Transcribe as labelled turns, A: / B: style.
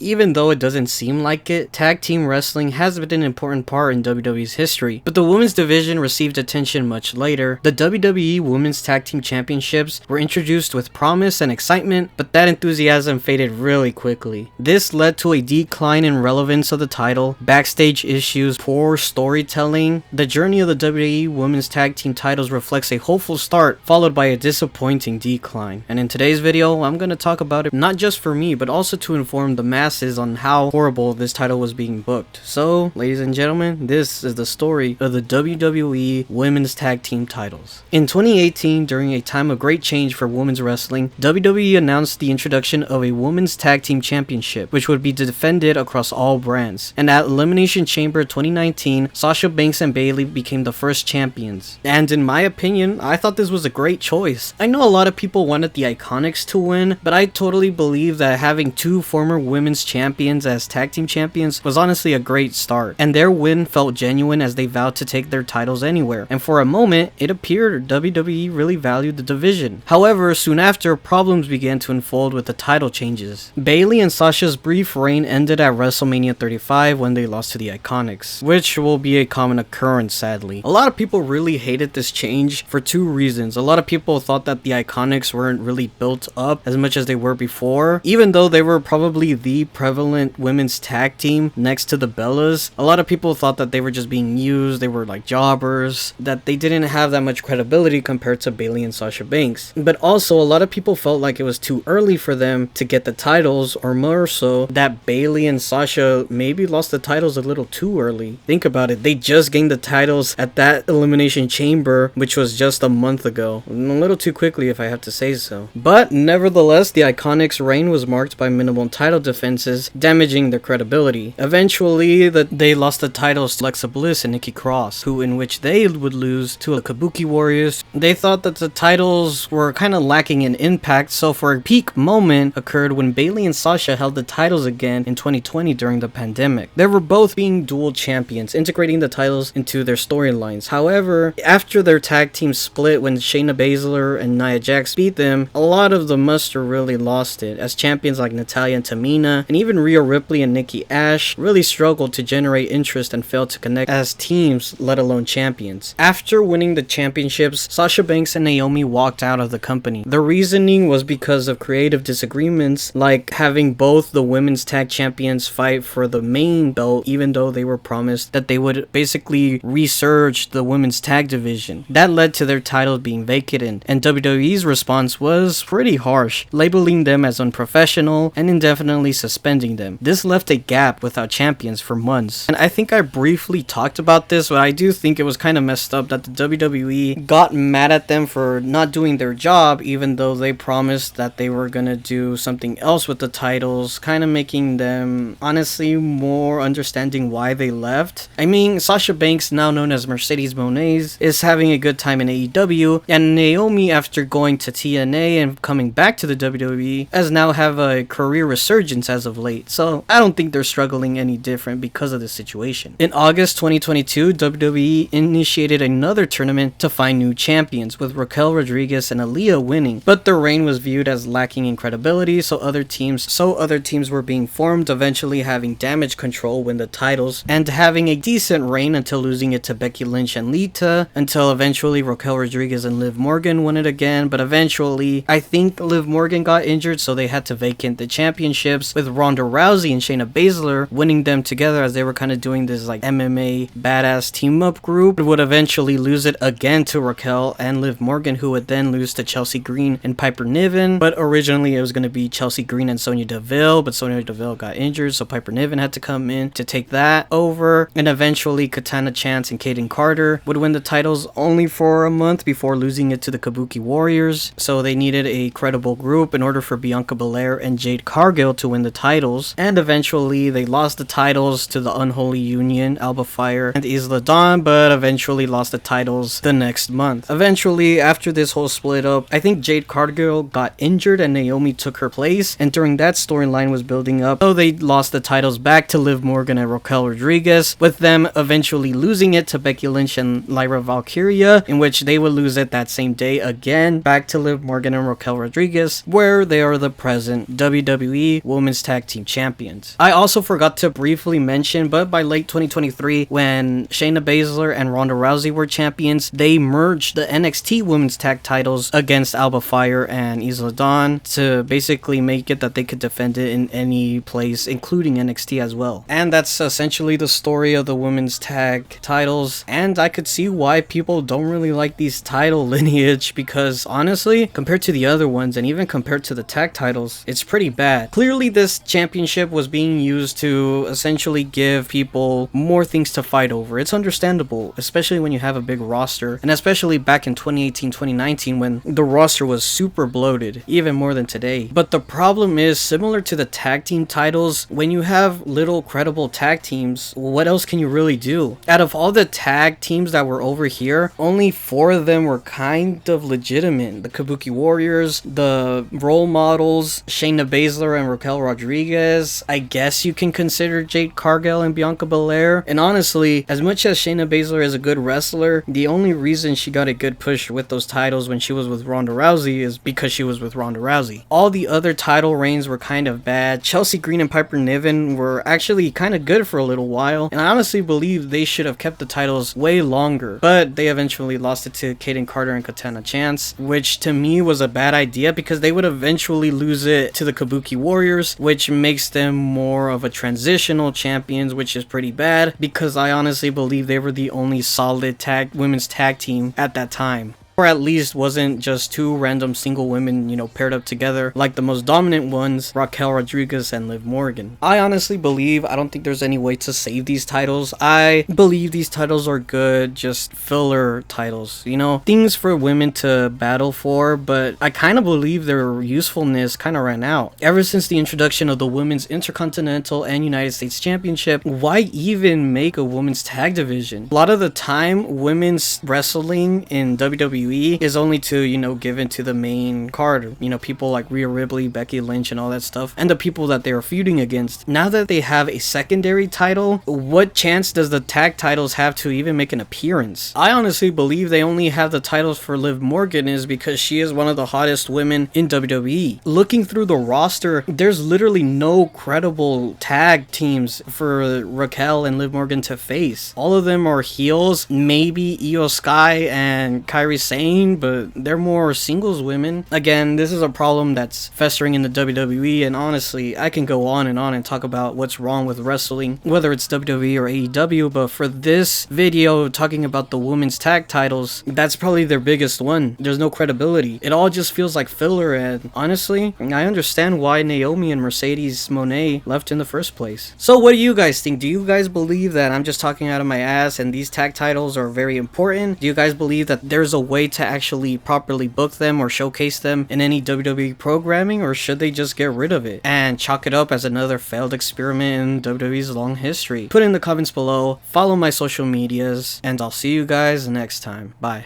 A: Even though it doesn't seem like it, tag team wrestling has been an important part in WWE's history, but the women's division received attention much later. The WWE Women's Tag Team Championships were introduced with promise and excitement, but that enthusiasm faded really quickly. This led to a decline in relevance of the title, backstage issues, poor storytelling. The journey of the WWE Women's Tag Team titles reflects a hopeful start, followed by a disappointing decline. And in today's video, I'm going to talk about it not just for me, but also to inform the masses on how horrible this title was being booked. So, ladies and gentlemen, this is the story of the WWE Women's Tag Team titles. In 2018, during a time of great change for women's wrestling, WWE announced the introduction of a Women's Tag Team Championship, which would be defended across all brands. And at Elimination Chamber 2019, Sasha Banks and Bayley became the first champions. And in my opinion, I thought this was a great choice. I know a lot of people wanted the Iconics to win, but I totally believe that having two former women's champions as tag team champions was honestly a great start, and their win felt genuine as they vowed to take their titles anywhere, and for a moment it appeared WWE really valued the division. However, soon after, problems began to unfold with the title changes. Bayley and Sasha's brief reign ended at WrestleMania 35 when they lost to the Iconics, which will be a common occurrence sadly. A lot of people really hated this change for two reasons. A lot of people thought that the Iconics weren't really built up as much as they were before, even though they were probably the prevalent women's tag team next to the Bellas. A lot of people thought that they were just being used, they were like jobbers, that they didn't have that much credibility compared to Bayley and Sasha Banks. But also a lot of people felt like it was too early for them to get the titles, or more so that Bayley and Sasha maybe lost the titles a little too early. Think about it, they just gained the titles at that Elimination Chamber, which was just a month ago. A little too quickly if I have to say so. But nevertheless, the Iconics' reign was marked by minimal title defenses, damaging their credibility. Eventually, they lost the titles to Alexa Bliss and Nikki Cross, in which they would lose to the Kabuki Warriors. They thought that the titles were kind of lacking in impact, so for a peak moment occurred when Bayley and Sasha held the titles again in 2020 during the pandemic. They were both being dual champions, integrating the titles into their storylines. However, after their tag team split when Shayna Baszler and Nia Jax beat them, a lot of the muster really lost it, as champions like Natalya and Tamina, and even Rhea Ripley and Nikki Ash really struggled to generate interest and failed to connect as teams, let alone champions. After winning the championships, Sasha Banks and Naomi walked out of the company. The reasoning was because of creative disagreements, like having both the women's tag champions fight for the main belt, even though they were promised that they would basically resurge the women's tag division. That led to their titles being vacated, and WWE's response was pretty harsh, labeling them as unprofessional and indefinitely suspending them. This left a gap without champions for months. And I think I briefly talked about this, but I do think it was kind of messed up that the WWE got mad at them for not doing their job, even though they promised that they were gonna do something else with the titles, kind of making them honestly more understanding why they left. I mean, Sasha Banks, now known as Mercedes Moné, is having a good time in AEW, and Naomi, after going to TNA and coming back to the WWE, has now have a career resurgence as of late, so I don't think they're struggling any different because of this situation. In August 2022, WWE initiated another tournament to find new champions, with Raquel Rodriguez and Aaliyah winning, but their reign was viewed as lacking in credibility, so other teams were being formed, eventually having Damage Control win the titles, and having a decent reign until losing it to Becky Lynch and Lita, until eventually Raquel Rodriguez and Liv Morgan won it again, but eventually I think Liv Morgan got injured, so they had to vacate the championships, with Ronda Rousey and Shayna Baszler winning them together, as they were kind of doing this like MMA badass team up group. It would eventually lose it again to Raquel and Liv Morgan, who would then lose to Chelsea Green and Piper Niven, but originally it was going to be Chelsea Green and Sonya Deville, but Sonya Deville got injured, so Piper Niven had to come in to take that over, and eventually Katana Chance and Kaden Carter would win the titles only for a month before losing it to the Kabuki Warriors, so they needed a credible group in order for Bianca Belair and Jade Cargill to win the titles, and eventually they lost the titles to the Unholy Union, Alba Fire and Isla Dawn, but eventually lost the titles the next month. Eventually, after this whole split up, I think Jade Cargill got injured and Naomi took her place, and during that storyline was building up, so they lost the titles back to Liv Morgan and Raquel Rodriguez, with them eventually losing it to Becky Lynch and Lyra Valkyria, in which they would lose it that same day again back to Liv Morgan and Raquel Rodriguez, where they are the present WWE Women's tag team champions. I also forgot to briefly mention, but by late 2023, when Shayna Baszler and Ronda Rousey were champions, they merged the NXT women's tag titles against Alba Fire and Isla Dawn to basically make it that they could defend it in any place, including NXT as well. And that's essentially the story of the women's tag titles, and I could see why people don't really like these title lineage, because honestly, compared to the other ones and even compared to the tag titles, it's pretty bad. Clearly this championship was being used to essentially give people more things to fight over. It's understandable, especially when you have a big roster, and especially back in 2018-2019 when the roster was super bloated, even more than today. But the problem is, similar to the tag team titles, when you have little credible tag teams, what else can you really do? Out of all the tag teams that were over here, only 4 of them were kind of legitimate. The Kabuki Warriors, the Role Models, Shayna Baszler and Raquel Rodriguez. I guess you can consider Jade Cargill and Bianca Belair. And honestly, as much as Shayna Baszler is a good wrestler, the only reason she got a good push with those titles when she was with Ronda Rousey is because she was with Ronda Rousey. All the other title reigns were kind of bad. Chelsea Green and Piper Niven were actually kind of good for a little while, and I honestly believe they should have kept the titles way longer, but they eventually lost it to Kaden Carter and Katana Chance, which to me was a bad idea because they would eventually lose it to the Kabuki Warriors, which makes them more of a transitional champions, which is pretty bad because I honestly believe they were the only solid women's tag team at that time. Or at least wasn't just 2 random single women, paired up together like the most dominant ones, Raquel Rodriguez and Liv Morgan. I honestly believe, I don't think there's any way to save these titles. I believe these titles are good, just filler titles, things for women to battle for, but I kind of believe their usefulness kind of ran out. Ever since the introduction of the Women's Intercontinental and United States Championship, why even make a women's tag division? A lot of the time, women's wrestling in WWE is only to, given to the main card, people like Rhea Ripley, Becky Lynch, and all that stuff, and the people that they are feuding against. Now that they have a secondary title, what chance does the tag titles have to even make an appearance? I honestly believe they only have the titles for Liv Morgan is because she is one of the hottest women in WWE. Looking through the roster, there's literally no credible tag teams for Raquel and Liv Morgan to face. All of them are heels, maybe Io Sky and Kairi Sane, but they're more singles women. Again, this is a problem that's festering in the WWE, and honestly, I can go on and talk about what's wrong with wrestling, whether it's WWE or AEW, but for this video talking about the women's tag titles, that's probably their biggest one. There's no credibility. It all just feels like filler, and honestly, I understand why Naomi and Mercedes Moné left in the first place. So what do you guys think? Do you guys believe that I'm just talking out of my ass and these tag titles are very important? Do you guys believe that there's a way to actually properly book them or showcase them in any WWE programming, or should they just get rid of it and chalk it up as another failed experiment in WWE's long history? Put in the comments below, follow my social medias, and I'll see you guys next time. Bye.